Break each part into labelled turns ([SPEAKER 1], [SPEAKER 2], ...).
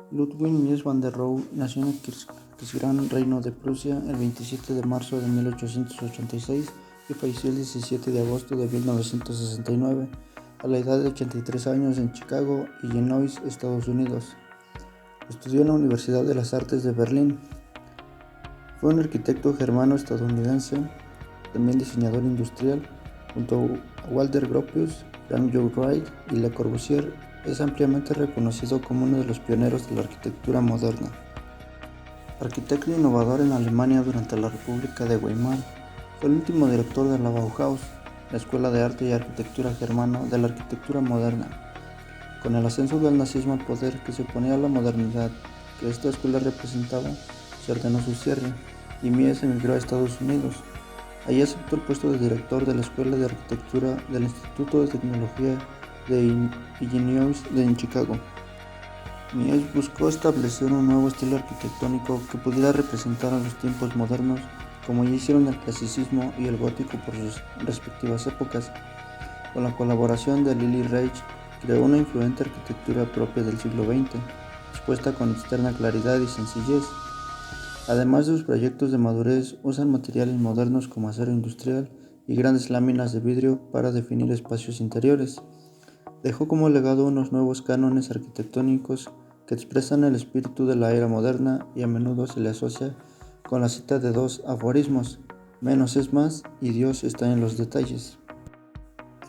[SPEAKER 1] Ludwig Mies van der Rohe nació en el Gran Reino de Prusia el 27 de marzo de 1886 y falleció el 17 de agosto de 1969 a la edad de 83 años en Chicago, Illinois, Estados Unidos. Estudió en la Universidad de las Artes de Berlín. Fue un arquitecto germano-estadounidense, también diseñador industrial. Junto a Walter Gropius, Frank Lloyd Wright y Le Corbusier, es ampliamente reconocido como uno de los pioneros de la arquitectura moderna. Arquitecto innovador en Alemania durante la República de Weimar, fue el último director de la Bauhaus, la escuela de arte y arquitectura germana de la arquitectura moderna. Con el ascenso del nazismo al poder que se oponía a la modernidad que esta escuela representaba, se ordenó su cierre y Mies emigró a Estados Unidos. Allí aceptó el puesto de director de la Escuela de Arquitectura del Instituto de Tecnología de Illinois en Chicago. Mies buscó establecer un nuevo estilo arquitectónico que pudiera representar a los tiempos modernos, como ya hicieron el clasicismo y el gótico por sus respectivas épocas. Con la colaboración de Lily Reich, creó una influyente arquitectura propia del siglo XX, expuesta con externa claridad y sencillez. Además de sus proyectos de madurez, usan materiales modernos como acero industrial y grandes láminas de vidrio para definir espacios interiores. Dejó como legado unos nuevos cánones arquitectónicos que expresan el espíritu de la era moderna y a menudo se le asocia con la cita de dos aforismos: menos es más y Dios está en los detalles.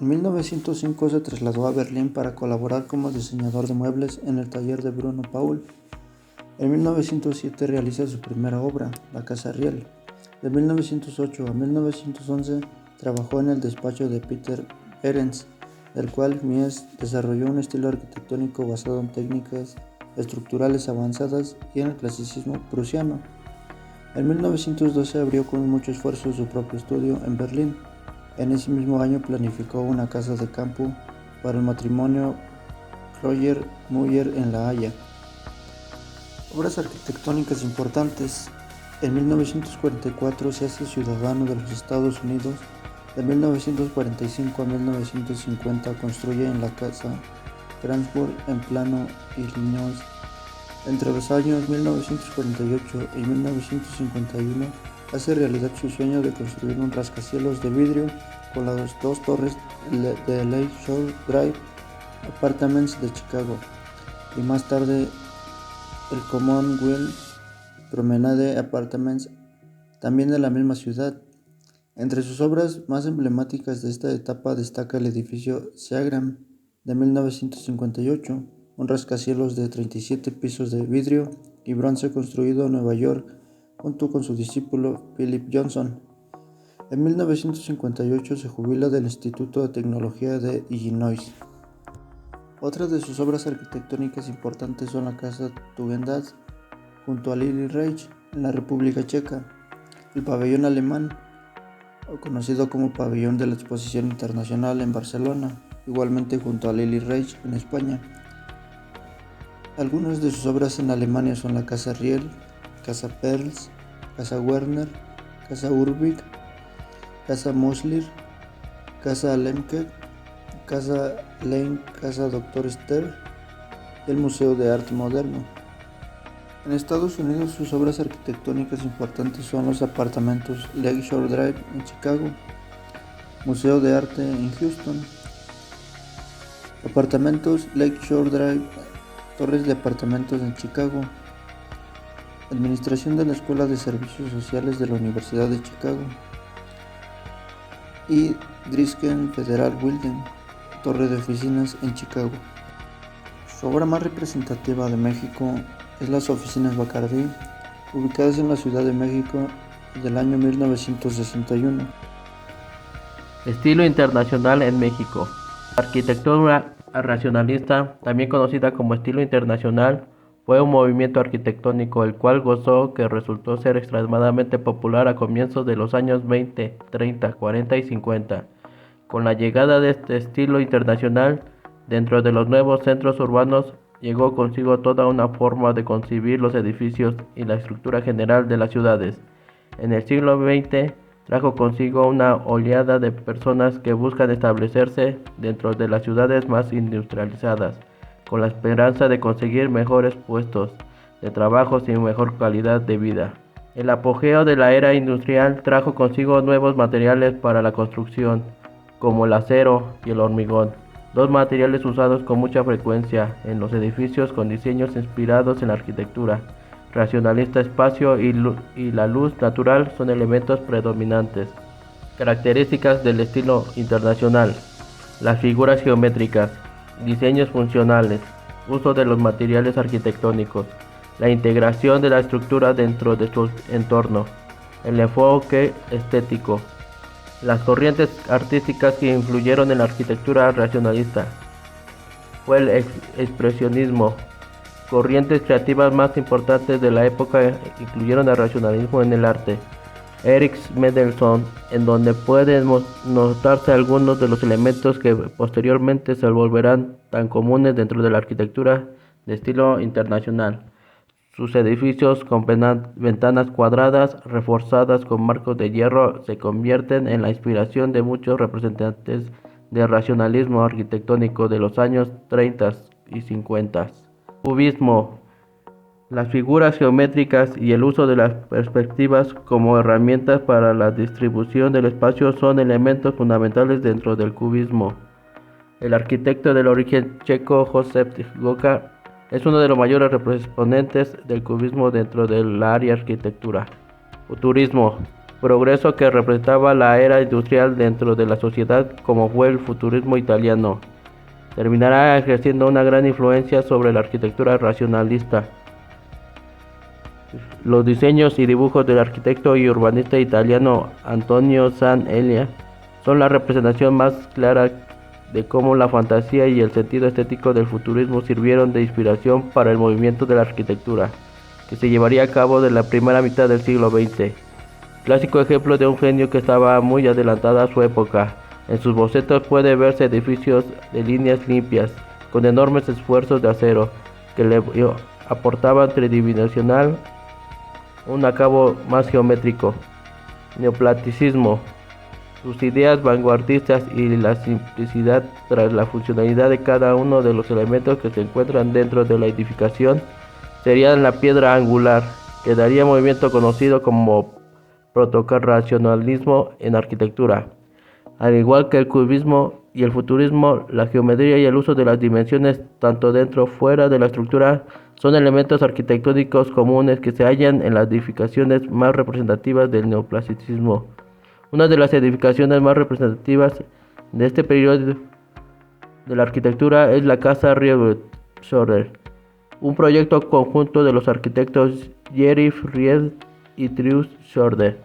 [SPEAKER 1] En 1905 se trasladó a Berlín para colaborar como diseñador de muebles en el taller de Bruno Paul. En 1907 realiza su primera obra, la Casa Riel. De 1908 a 1911 trabajó en el despacho de Peter Behrens, del cual Mies desarrolló un estilo arquitectónico basado en técnicas estructurales avanzadas y en el clasicismo prusiano. En 1912 abrió con mucho esfuerzo su propio estudio en Berlín. En ese mismo año planificó una casa de campo para el matrimonio Kröger-Müller en La Haya. Obras arquitectónicas importantes. En 1944 se hace ciudadano de los Estados Unidos. De 1945 a 1950 construye en la casa Franzburg en Plano, Illinois. Entre los años 1948 y 1951 hace realidad su sueño de construir un rascacielos de vidrio con las dos torres de Lake Shore Drive Apartments de Chicago y más tarde el Commonwealth Promenade Apartments, también de la misma ciudad. Entre sus obras más emblemáticas de esta etapa destaca el edificio Seagram de 1958, un rascacielos de 37 pisos de vidrio y bronce construido en Nueva York junto con su discípulo Philip Johnson. En 1958 se jubila del Instituto de Tecnología de Illinois. Otras de sus obras arquitectónicas importantes son la Casa Tugendhat, junto a Lily Reich, en la República Checa, el Pabellón Alemán, conocido como Pabellón de la Exposición Internacional en Barcelona, igualmente junto a Lily Reich en España. Algunas de sus obras en Alemania son la Casa Riel, Casa Perls, Casa Werner, Casa Urbig, Casa Mosler, Casa Lemke, Casa Lane, Casa Dr. Ster y el Museo de Arte Moderno. En Estados Unidos sus obras arquitectónicas importantes son los apartamentos Lake Shore Drive en Chicago, Museo de Arte en Houston, apartamentos Lake Shore Drive, torres de apartamentos en Chicago, administración de la Escuela de Servicios Sociales de la Universidad de Chicago y Drisken Federal Building, torre de oficinas en Chicago. Su obra más representativa de México es las oficinas Bacardí, ubicadas en la Ciudad de México del año 1961.
[SPEAKER 2] Estilo internacional en México. La arquitectura racionalista, también conocida como estilo internacional, fue un movimiento arquitectónico el cual gozó que resultó ser extremadamente popular a comienzos de los años 20, 30, 40 y 50. Con la llegada de este estilo internacional, dentro de los nuevos centros urbanos, llegó consigo toda una forma de concebir los edificios y la estructura general de las ciudades. En el siglo XX trajo consigo una oleada de personas que buscan establecerse dentro de las ciudades más industrializadas, con la esperanza de conseguir mejores puestos de trabajo y mejor calidad de vida. El apogeo de la era industrial trajo consigo nuevos materiales para la construcción, como el acero y el hormigón, dos materiales usados con mucha frecuencia en los edificios con diseños inspirados en la arquitectura racionalista. Espacio y la luz natural son elementos predominantes. Características del estilo internacional: las figuras geométricas, diseños funcionales, uso de los materiales arquitectónicos, la integración de la estructura dentro de su entorno, el enfoque estético. Las corrientes artísticas que influyeron en la arquitectura racionalista fue el expresionismo. Corrientes creativas más importantes de la época incluyeron el racionalismo en el arte. Erich Mendelsohn, en donde pueden notarse algunos de los elementos que posteriormente se volverán tan comunes dentro de la arquitectura de estilo internacional. Sus edificios con ventanas cuadradas reforzadas con marcos de hierro se convierten en la inspiración de muchos representantes del racionalismo arquitectónico de los años 30 y 50. Cubismo. Las figuras geométricas y el uso de las perspectivas como herramientas para la distribución del espacio son elementos fundamentales dentro del cubismo. El arquitecto del origen checo Josef Goka es uno de los mayores exponentes del cubismo dentro del área arquitectura. Futurismo. Progreso que representaba la era industrial dentro de la sociedad, como fue el futurismo italiano. Terminará ejerciendo una gran influencia sobre la arquitectura racionalista. Los diseños y dibujos del arquitecto y urbanista italiano Antonio San Elia son la representación más clara de cómo la fantasía y el sentido estético del futurismo sirvieron de inspiración para el movimiento de la arquitectura, que se llevaría a cabo en la primera mitad del siglo XX. Clásico ejemplo de un genio que estaba muy adelantada a su época. En sus bocetos puede verse edificios de líneas limpias, con enormes esfuerzos de acero, que le aportaban tridimensional un acabado más geométrico. Neoclasicismo. Sus ideas vanguardistas y la simplicidad tras la funcionalidad de cada uno de los elementos que se encuentran dentro de la edificación serían la piedra angular, que daría movimiento conocido como proto-racionalismo en arquitectura. Al igual que el cubismo y el futurismo, la geometría y el uso de las dimensiones tanto dentro como fuera de la estructura son elementos arquitectónicos comunes que se hallan en las edificaciones más representativas del neoclasicismo. Una de las edificaciones más representativas de este periodo de la arquitectura es la Casa Ried-Schroeder, un proyecto conjunto de los arquitectos Erich Ried y Truls Schroeder.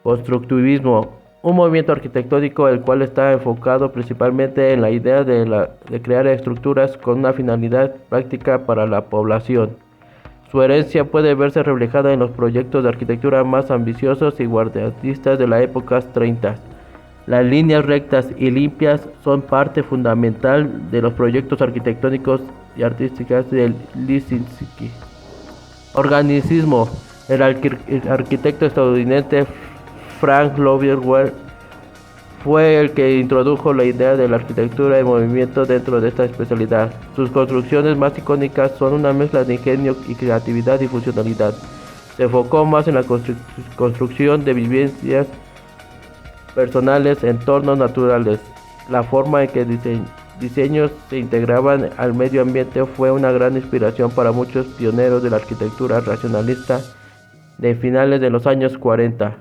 [SPEAKER 2] Constructivismo, un movimiento arquitectónico el cual está enfocado principalmente en la idea de crear estructuras con una finalidad práctica para la población. Su herencia puede verse reflejada en los proyectos de arquitectura más ambiciosos y vanguardistas de la época 30. Las líneas rectas y limpias son parte fundamental de los proyectos arquitectónicos y artísticos del Lisinski. Organicismo. El arquitecto estadounidense Frank Lloyd Wright fue el que introdujo la idea de la arquitectura en movimiento dentro de esta especialidad. Sus construcciones más icónicas son una mezcla de ingenio y creatividad y funcionalidad. Se enfocó más en la construcción de vivencias personales, entornos naturales. La forma en que diseños se integraban al medio ambiente fue una gran inspiración para muchos pioneros de la arquitectura racionalista de finales de los años 40.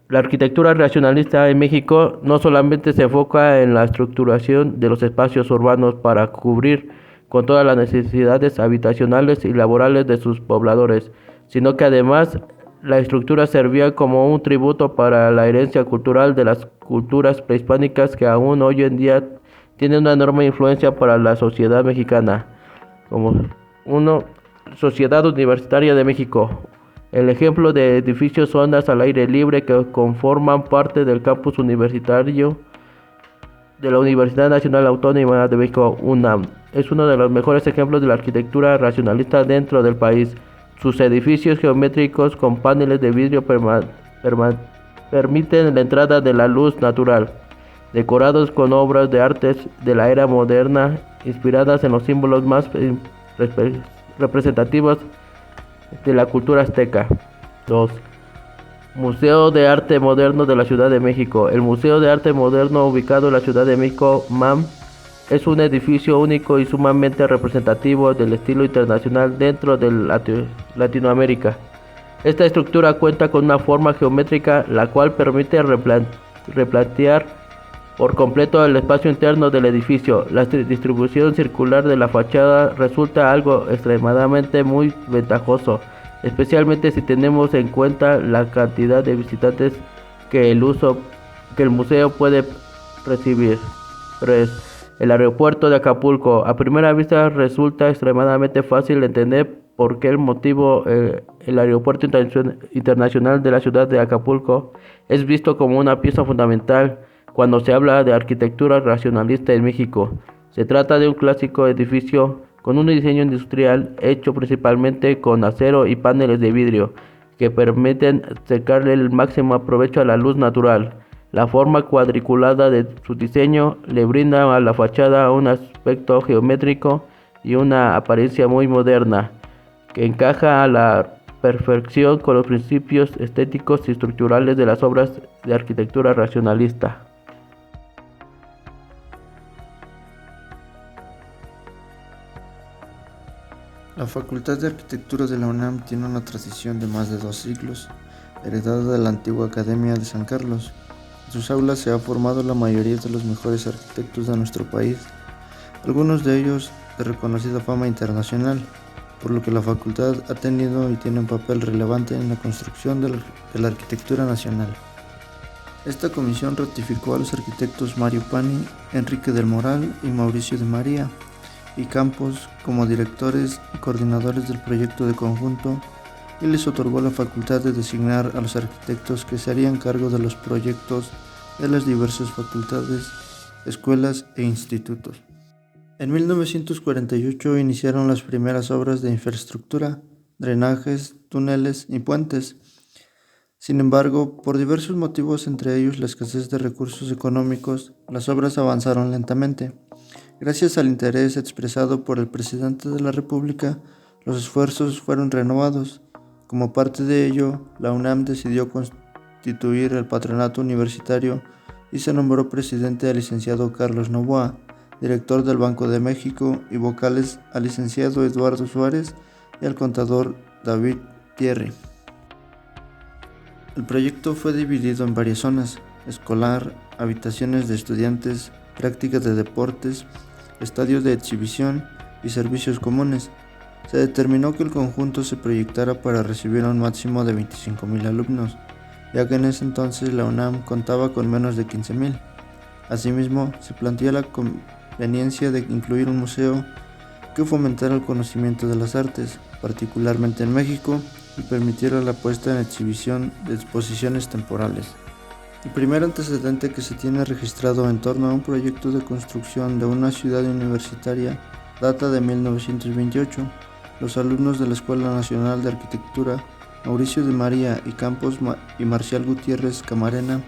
[SPEAKER 2] La arquitectura racionalista en México no solamente se enfoca en la estructuración de los espacios urbanos para cubrir con todas las necesidades habitacionales y laborales de sus pobladores, sino que además la estructura servía como un tributo para la herencia cultural de las culturas prehispánicas que aún hoy en día tienen una enorme influencia para la sociedad mexicana, como Sociedad Universitaria de México. El ejemplo de edificios zonas al aire libre que conforman parte del campus universitario de la Universidad Nacional Autónoma de México, UNAM, es uno de los mejores ejemplos de la arquitectura racionalista dentro del país. Sus edificios geométricos con paneles de vidrio permiten la entrada de la luz natural, decorados con obras de arte de la era moderna inspiradas en los símbolos más representativos de la cultura azteca. 2. Museo de Arte Moderno de la Ciudad de México. El Museo de Arte Moderno, ubicado en la Ciudad de México, MAM, es un edificio único y sumamente representativo del estilo internacional dentro de Latinoamérica. Esta estructura cuenta con una forma geométrica la cual permite replantear por completo el espacio interno del edificio. La distribución circular de la fachada resulta algo extremadamente muy ventajoso, especialmente si tenemos en cuenta la cantidad de visitantes que el museo puede recibir. 3. El aeropuerto de Acapulco. A primera vista resulta extremadamente fácil de entender por qué el aeropuerto internacional de la ciudad de Acapulco es visto como una pieza fundamental cuando se habla de arquitectura racionalista en México. Se trata de un clásico edificio con un diseño industrial hecho principalmente con acero y paneles de vidrio que permiten sacarle el máximo provecho a la luz natural. La forma cuadriculada de su diseño le brinda a la fachada un aspecto geométrico y una apariencia muy moderna, que encaja a la perfección con los principios estéticos y estructurales de las obras de arquitectura racionalista.
[SPEAKER 1] La Facultad de Arquitectura de la UNAM tiene una tradición de más de 2 siglos, heredada de la antigua Academia de San Carlos. En sus aulas se ha formado la mayoría de los mejores arquitectos de nuestro país, algunos de ellos de reconocida fama internacional, por lo que la facultad ha tenido y tiene un papel relevante en la construcción de la arquitectura nacional. Esta comisión ratificó a los arquitectos Mario Pani, Enrique del Moral y Mauricio de María y Campos como directores y coordinadores del proyecto de conjunto y les otorgó la facultad de designar a los arquitectos que se harían cargo de los proyectos de las diversas facultades, escuelas e institutos. En 1948 iniciaron las primeras obras de infraestructura, drenajes, túneles y puentes. Sin embargo, por diversos motivos, entre ellos la escasez de recursos económicos, las obras avanzaron lentamente. Gracias al interés expresado por el presidente de la República, los esfuerzos fueron renovados. Como parte de ello, la UNAM decidió constituir el patronato universitario y se nombró presidente al licenciado Carlos Noboa, director del Banco de México, y vocales al licenciado Eduardo Suárez y al contador David Thierry. El proyecto fue dividido en varias zonas: escolar, habitaciones de estudiantes, prácticas de deportes, estadios de exhibición y servicios comunes. Se determinó que el conjunto se proyectara para recibir a un máximo de 25,000 alumnos, ya que en ese entonces la UNAM contaba con menos de 15,000. Asimismo, se plantea la conveniencia de incluir un museo que fomentara el conocimiento de las artes, particularmente en México, y permitiera la puesta en exhibición de exposiciones temporales. El primer antecedente que se tiene registrado en torno a un proyecto de construcción de una ciudad universitaria data de 1928. Los alumnos de la Escuela Nacional de Arquitectura, Mauricio de María y Campos y Marcial Gutiérrez Camarena,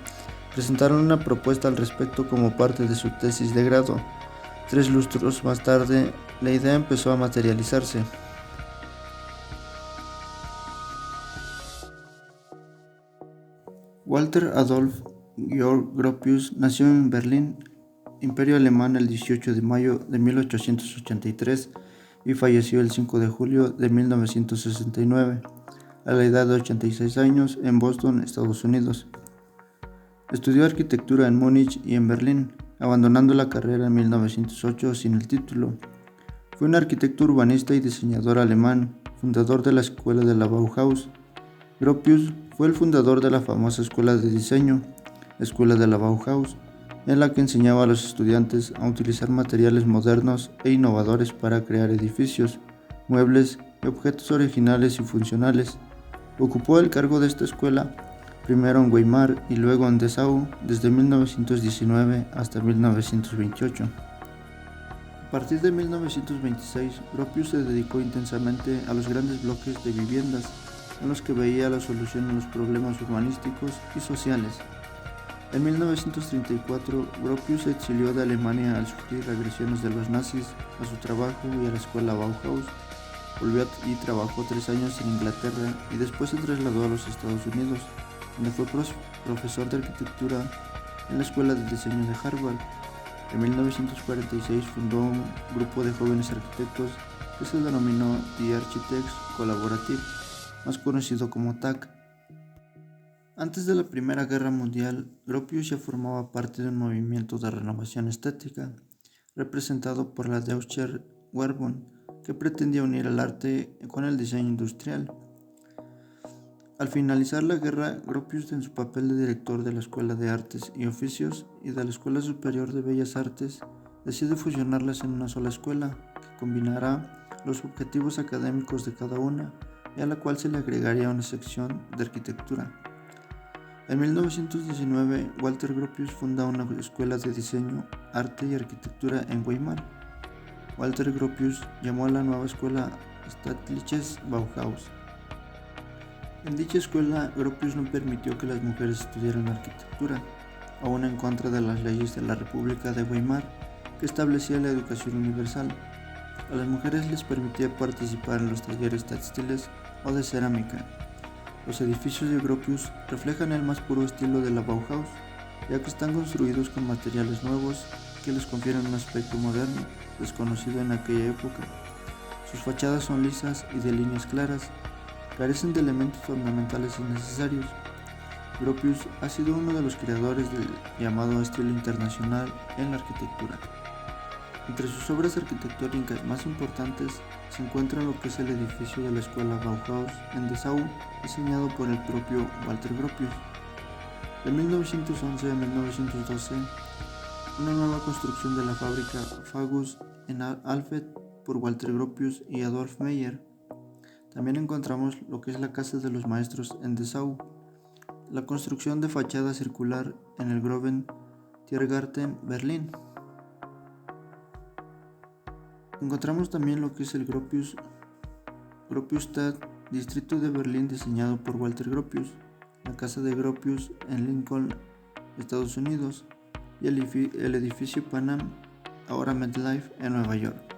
[SPEAKER 1] presentaron una propuesta al respecto como parte de su tesis de grado. 3 lustros más tarde, la idea empezó a materializarse. Walter Adolf Georg Gropius nació en Berlín, Imperio Alemán, el 18 de mayo de 1883 y falleció el 5 de julio de 1969, a la edad de 86 años, en Boston, Estados Unidos. Estudió arquitectura en Múnich y en Berlín, abandonando la carrera en 1908 sin el título. Fue un arquitecto urbanista y diseñador alemán, fundador de la Escuela de la Bauhaus. Gropius fue el fundador de la famosa Escuela de Diseño, Escuela de la Bauhaus, en la que enseñaba a los estudiantes a utilizar materiales modernos e innovadores para crear edificios, muebles y objetos originales y funcionales. Ocupó el cargo de esta escuela primero en Weimar y luego en Dessau desde 1919 hasta 1928. A partir de 1926, Gropius se dedicó intensamente a los grandes bloques de viviendas en los que veía la solución a los problemas urbanísticos y sociales. En 1934, Gropius se exilió de Alemania al sufrir agresiones de los nazis a su trabajo y a la escuela Bauhaus. Volvió y trabajó 3 años en Inglaterra y después se trasladó a los Estados Unidos, donde fue profesor de arquitectura en la Escuela de Diseño de Harvard. En 1946 fundó un grupo de jóvenes arquitectos que se denominó The Architects Collaborative, más conocido como TAC. Antes de la Primera Guerra Mundial, Gropius ya formaba parte de un movimiento de renovación estética, representado por la Deutscher Werkbund, que pretendía unir el arte con el diseño industrial. Al finalizar la guerra, Gropius, en su papel de director de la Escuela de Artes y Oficios y de la Escuela Superior de Bellas Artes, decide fusionarlas en una sola escuela, que combinará los objetivos académicos de cada una y a la cual se le agregaría una sección de arquitectura. En 1919, Walter Gropius funda una escuela de diseño, arte y arquitectura en Weimar. Walter Gropius llamó a la nueva escuela Staatliches Bauhaus. En dicha escuela, Gropius no permitió que las mujeres estudiaran arquitectura, aún en contra de las leyes de la República de Weimar, que establecía la educación universal. A las mujeres les permitía participar en los talleres textiles o de cerámica. Los edificios de Gropius reflejan el más puro estilo de la Bauhaus, ya que están construidos con materiales nuevos que les confieren un aspecto moderno, desconocido en aquella época. Sus fachadas son lisas y de líneas claras, carecen de elementos ornamentales innecesarios. Gropius ha sido uno de los creadores del llamado estilo internacional en la arquitectura. Entre sus obras arquitectónicas más importantes se encuentra lo que es el edificio de la escuela Bauhaus en Dessau, diseñado por el propio Walter Gropius. De 1911 a 1912, una nueva construcción de la fábrica Fagus en Alfred por Walter Gropius y Adolf Meyer. También encontramos lo que es la Casa de los Maestros en Dessau, la construcción de fachada circular en el Groven Tiergarten, Berlín. Encontramos también lo que es el Gropiusstadt, distrito de Berlín diseñado por Walter Gropius, la casa de Gropius en Lincoln, Estados Unidos, y el edificio Pan Am, ahora MetLife, en Nueva York.